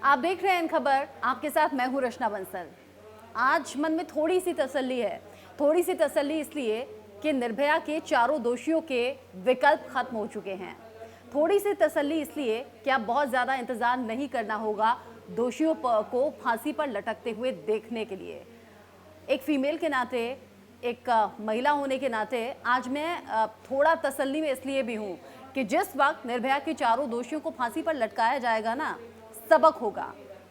आप देख रहे हैं इन खबर, आपके साथ मैं हूं रचना बंसल। आज मन में थोड़ी सी तसल्ली है। थोड़ी सी तसल्ली इसलिए कि निर्भया के चारों दोषियों के विकल्प खत्म हो चुके हैं। थोड़ी सी तसल्ली इसलिए कि अब बहुत ज़्यादा इंतजार नहीं करना होगा दोषियों को फांसी पर लटकते हुए देखने के लिए। एक फीमेल के नाते, एक महिला होने के नाते आज मैं थोड़ा तसल्ली में इसलिए भी हूँ कि जिस वक्त निर्भया के चारों दोषियों को फांसी पर लटकाया जाएगा ना, सबक होगा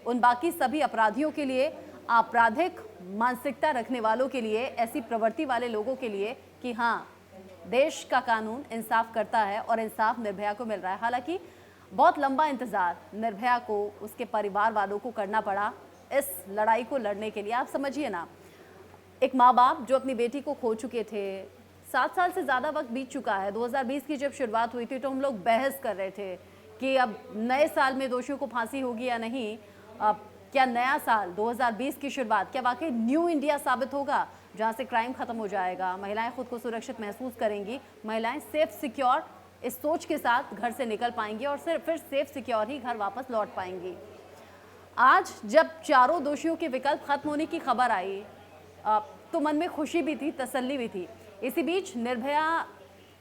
उन बाकी सभी अपराधियों के लिए, आपराधिक मानसिकता रखने वालों के लिए, ऐसी प्रवृत्ति वाले लोगों के लिए कि हाँ, देश का कानून इंसाफ करता है और इंसाफ निर्भया को मिल रहा है। हालांकि बहुत लंबा इंतजार निर्भया को, उसके परिवार वालों को करना पड़ा इस लड़ाई को लड़ने के लिए। आप समझिए ना, एक माँ बाप जो अपनी बेटी को खो चुके थे, 7 साल से ज़्यादा वक्त बीत चुका है। 2020 की जब शुरुआत हुई थी तो हम लोग बहस कर रहे थे कि अब नए साल में दोषियों को फांसी होगी या नहीं। अब क्या नया साल 2020 की शुरुआत क्या वाकई न्यू इंडिया साबित होगा, जहां से क्राइम खत्म हो जाएगा, महिलाएं खुद को सुरक्षित महसूस करेंगी, महिलाएं सेफ सिक्योर इस सोच के साथ घर से निकल पाएंगी और फिर सेफ सिक्योर ही घर वापस लौट पाएंगी। आज जब चारों दोषियों के विकल्प खत्म होने की खबर आई तो मन में खुशी भी थी, तसल्ली भी थी। इसी बीच निर्भया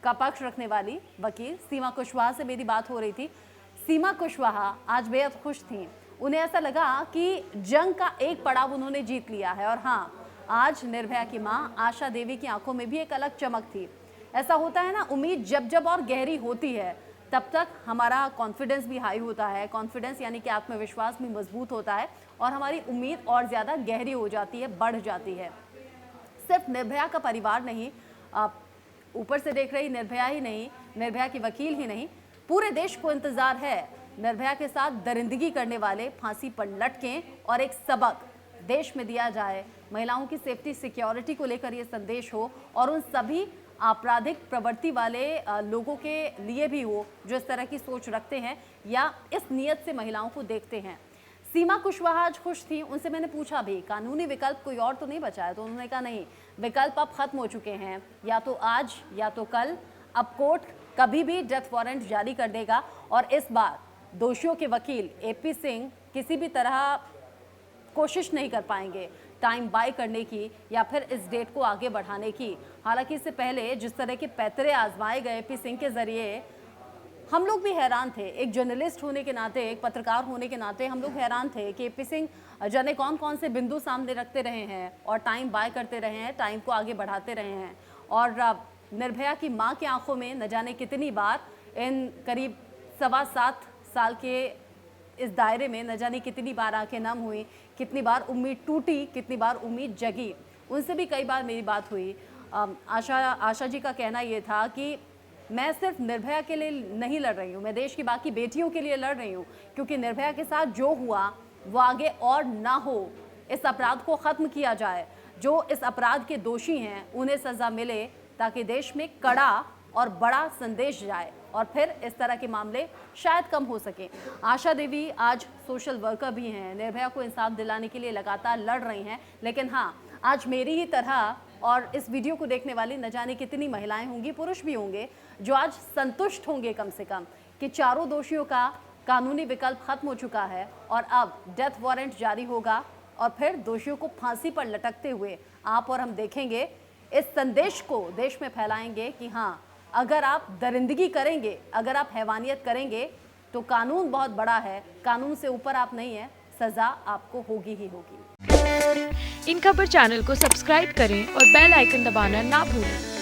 का पक्ष रखने वाली वकील सीमा कुशवाहा से मेरी बात हो रही थी। सीमा कुशवाहा आज बेहद खुश थी। उन्हें ऐसा लगा कि जंग का एक पड़ाव उन्होंने जीत लिया है। और हाँ, आज निर्भया की मां आशा देवी की आंखों में भी एक अलग चमक थी। ऐसा होता है ना, उम्मीद जब जब और गहरी होती है तब तक हमारा कॉन्फिडेंस भी हाई होता है। कॉन्फिडेंस यानी कि आत्मविश्वास भी मजबूत होता है और हमारी उम्मीद और ज़्यादा गहरी हो जाती है, बढ़ जाती है। सिर्फ निर्भया का परिवार नहीं, ऊपर से देख रही निर्भया ही नहीं, निर्भया की वकील ही नहीं, पूरे देश को इंतजार है निर्भया के साथ दरिंदगी करने वाले फांसी पर लटकें और एक सबक देश में दिया जाए। महिलाओं की सेफ्टी सिक्योरिटी को लेकर ये संदेश हो और उन सभी आपराधिक प्रवृत्ति वाले लोगों के लिए भी हो जो इस तरह की सोच रखते हैं या इस नियत से महिलाओं को देखते हैं। सीमा कुशवाहा आज खुश थी। उनसे मैंने पूछा भी, कानूनी विकल्प कोई और तो नहीं बचा है? तो उन्होंने कहा नहीं, विकल्प अब खत्म हो चुके हैं, या तो आज या तो कल। अब कोर्ट कभी भी डेथ वारंट जारी कर देगा और इस बार दोषियों के वकील एपी सिंह किसी भी तरह कोशिश नहीं कर पाएंगे टाइम बाय करने की या फिर इस डेट को आगे बढ़ाने की। हालांकि इससे पहले जिस तरह के पैतरे आजमाए गए एपी सिंह के जरिए, हम लोग भी हैरान थे। एक जर्नलिस्ट होने के नाते, एक पत्रकार होने के नाते हम लोग हैरान थे कि एपी सिंह जाने कौन कौन से बिंदु सामने रखते रहे हैं और टाइम बाय करते रहे हैं, टाइम को आगे बढ़ाते रहे हैं। और निर्भया की मां की आंखों में न जाने कितनी बार इन करीब 7.25 साल के इस दायरे में न जाने कितनी बार आंखें नम हुई, कितनी बार उम्मीद टूटी, कितनी बार उम्मीद जगी। उनसे भी कई बार मेरी बात हुई। आशा जी का कहना ये था कि मैं सिर्फ निर्भया के लिए नहीं लड़ रही हूँ, मैं देश की बाकी बेटियों के लिए लड़ रही हूँ, क्योंकि निर्भया के साथ जो हुआ वो आगे और ना हो। इस अपराध को ख़त्म किया जाए, जो इस अपराध के दोषी हैं उन्हें सज़ा मिले, ताकि देश में कड़ा और बड़ा संदेश जाए और फिर इस तरह के मामले शायद कम हो सके। आशा देवी आज सोशल वर्कर भी हैं, निर्भया को इंसाफ दिलाने के लिए लगातार लड़ रही हैं। लेकिन हाँ, आज मेरी ही तरह और इस वीडियो को देखने वाली न जाने कितनी महिलाएं होंगी, पुरुष भी होंगे, जो आज संतुष्ट होंगे कम से कम कि चारों दोषियों का कानूनी विकल्प खत्म हो चुका है और अब डेथ वारंट जारी होगा और फिर दोषियों को फांसी पर लटकते हुए आप और हम देखेंगे। इस संदेश को देश में फैलाएंगे कि हाँ, अगर आप दरिंदगी करेंगे, अगर आप हैवानियत करेंगे तो कानून बहुत बड़ा है, कानून से ऊपर आप नहीं है, सजा आपको होगी ही होगी। इन खबर चैनल को सब्सक्राइब करें और बेल आइकन दबाना ना भूलें।